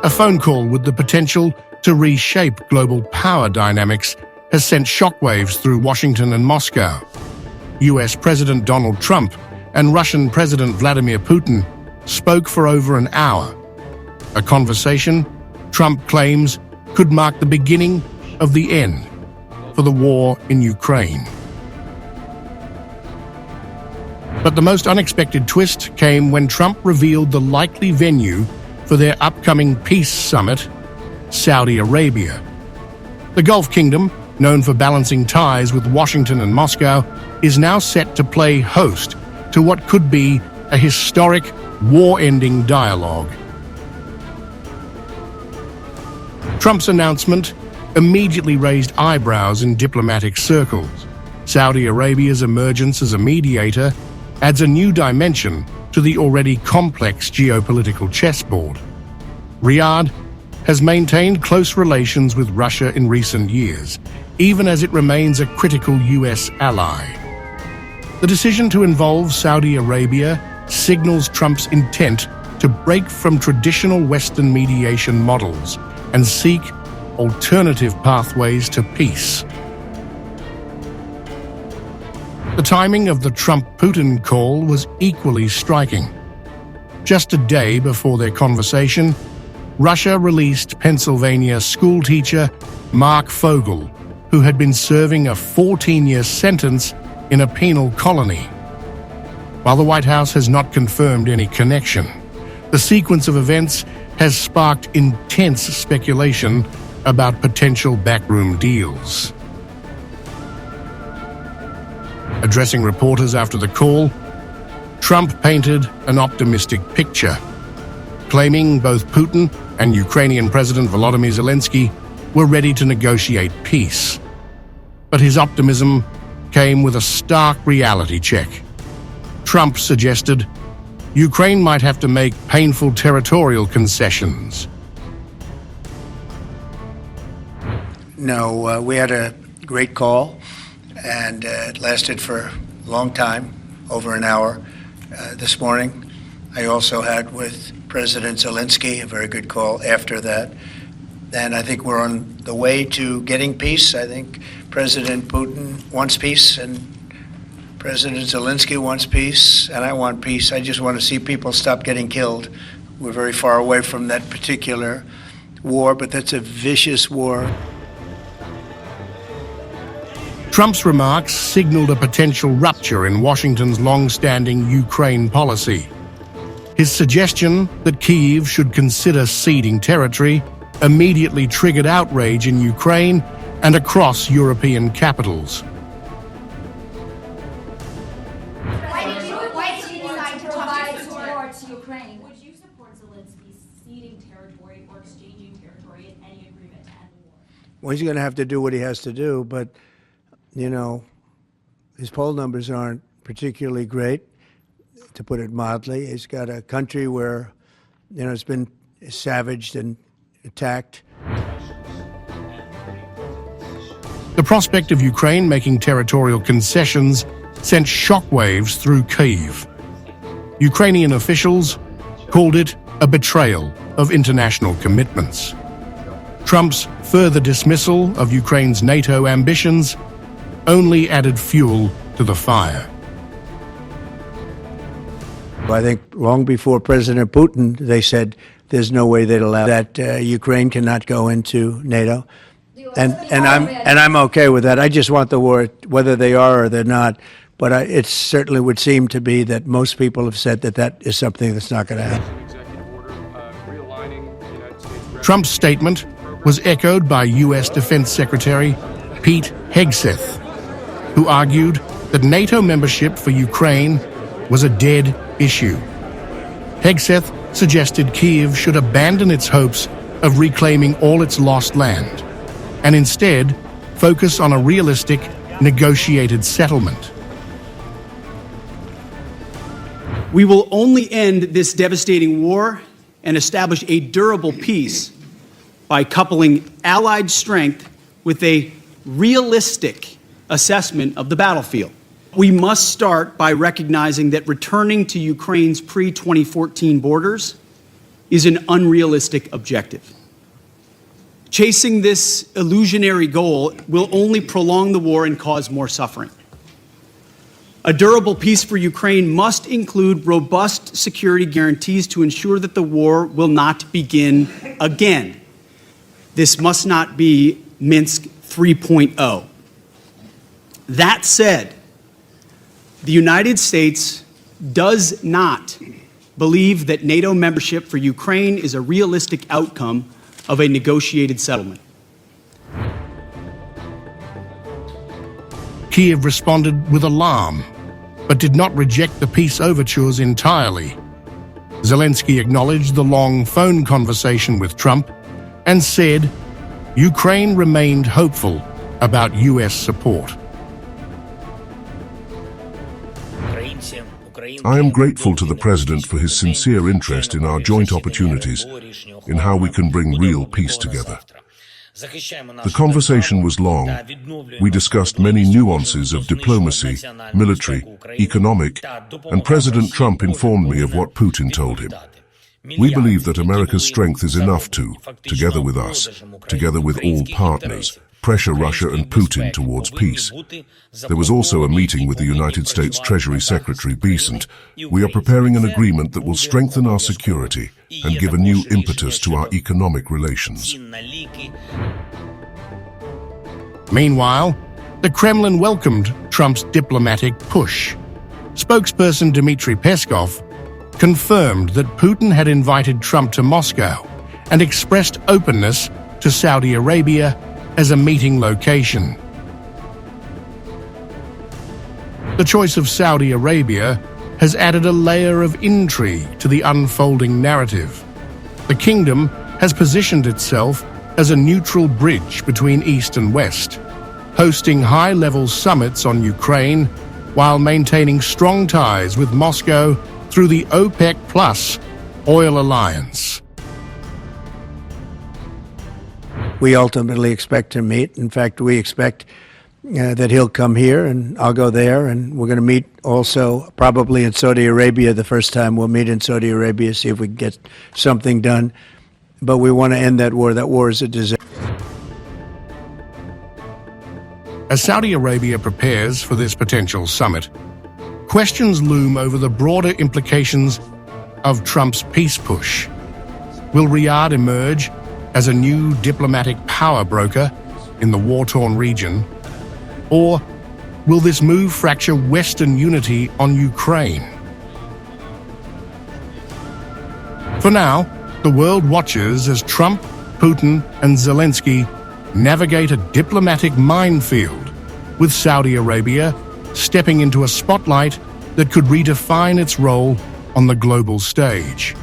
A phone call with the potential to reshape global power dynamics has sent shockwaves through Washington and Moscow. US President Donald Trump and Russian President Vladimir Putin spoke for over an hour. A conversation Trump claims could mark the beginning of the end for the war in Ukraine. But the most unexpected twist came when Trump revealed the likely venue for their upcoming peace summit, Saudi Arabia. The Gulf Kingdom, known for balancing ties with Washington and Moscow, is now set to play host to what could be a historic war-ending dialogue. Trump's announcement immediately raised eyebrows in diplomatic circles. Saudi Arabia's emergence as a mediator adds a new dimension to the already complex geopolitical chessboard. Riyadh has maintained close relations with Russia in recent years, even as it remains a critical US ally. The decision to involve Saudi Arabia signals Trump's intent to break from traditional Western mediation models and seek alternative pathways to peace. The timing of the Trump-Putin call was equally striking. Just a day before their conversation, Russia released Pennsylvania schoolteacher Mark Fogel, who had been serving a 14-year sentence in a penal colony. While the White House has not confirmed any connection, the sequence of events has sparked intense speculation about potential backroom deals. Addressing reporters after the call, Trump painted an optimistic picture, claiming both Putin and Ukrainian President Volodymyr Zelensky were ready to negotiate peace. But his optimism came with a stark reality check. Trump suggested Ukraine might have to make painful territorial concessions. No, we had a great call, and it lasted for a long time, over an hour this morning. I also had with President Zelensky a very good call after that. And I think we're on the way to getting peace. I think President Putin wants peace, and President Zelensky wants peace, and I want peace. I just want to see people stop getting killed. We're very far away from that particular war, but that's a vicious war. Trump's remarks signaled a potential rupture in Washington's long-standing Ukraine policy. His suggestion that Kyiv should consider ceding territory immediately triggered outrage in Ukraine and across European capitals. Why did you decide to provide support to Ukraine? Would you support Zelensky ceding territory or exchanging territory in any agreement to end the war? Well, he's going to have to do what he has to do, but, you know, his poll numbers aren't particularly great, to put it mildly. He's got a country where, you know, it's been savaged and attacked. The prospect of Ukraine making territorial concessions sent shockwaves through Kyiv. Ukrainian officials called it a betrayal of international commitments. Trump's further dismissal of Ukraine's NATO ambitions only added fuel to the fire. I think long before President Putin, they said there's no way they'd allow that. Ukraine cannot go into NATO. And I'm okay with that. I just want the war, whether they are or they're not. But it certainly would seem to be that most people have said that that is something that's not going to happen. Trump's statement was echoed by U.S. Defense Secretary Pete Hegseth, who argued that NATO membership for Ukraine was a dead issue. Hegseth suggested Kyiv should abandon its hopes of reclaiming all its lost land and instead focus on a realistic, negotiated settlement. We will only end this devastating war and establish a durable peace by coupling allied strength with a realistic assessment of the battlefield. We must start by recognizing that returning to Ukraine's pre-2014 borders is an unrealistic objective. Chasing this illusionary goal will only prolong the war and cause more suffering. A durable peace for Ukraine must include robust security guarantees to ensure that the war will not begin again. This must not be Minsk 3.0. That said, the United States does not believe that NATO membership for Ukraine is a realistic outcome of a negotiated settlement. Kyiv responded with alarm, but did not reject the peace overtures entirely. Zelensky acknowledged the long phone conversation with Trump and said Ukraine remained hopeful about US support. I am grateful to the President for his sincere interest in our joint opportunities, in how we can bring real peace together. The conversation was long. We discussed many nuances of diplomacy, military, economic, and President Trump informed me of what Putin told him. We believe that America's strength is enough to, together with us, together with all partners, pressure Russia and Putin towards peace. There was also a meeting with the United States Treasury Secretary Besant. We are preparing an agreement that will strengthen our security and give a new impetus to our economic relations. Meanwhile, the Kremlin welcomed Trump's diplomatic push. Spokesperson Dmitry Peskov confirmed that Putin had invited Trump to Moscow and expressed openness to Saudi Arabia as a meeting location. The choice of Saudi Arabia has added a layer of intrigue to the unfolding narrative. The kingdom has positioned itself as a neutral bridge between East and West, hosting high-level summits on Ukraine while maintaining strong ties with Moscow through the OPEC Plus oil alliance. We ultimately expect to meet. In fact, we expect that he'll come here and I'll go there, and we're going to meet also probably in Saudi Arabia. The first time we'll meet in Saudi Arabia, see if we can get something done. But we want to end that war. That war is a disaster. As Saudi Arabia prepares for this potential summit, questions loom over the broader implications of Trump's peace push. Will Riyadh emerge as a new diplomatic power broker in the war-torn region? Or will this move fracture Western unity on Ukraine? For now, the world watches as Trump, Putin, and Zelensky navigate a diplomatic minefield, with Saudi Arabia stepping into a spotlight that could redefine its role on the global stage.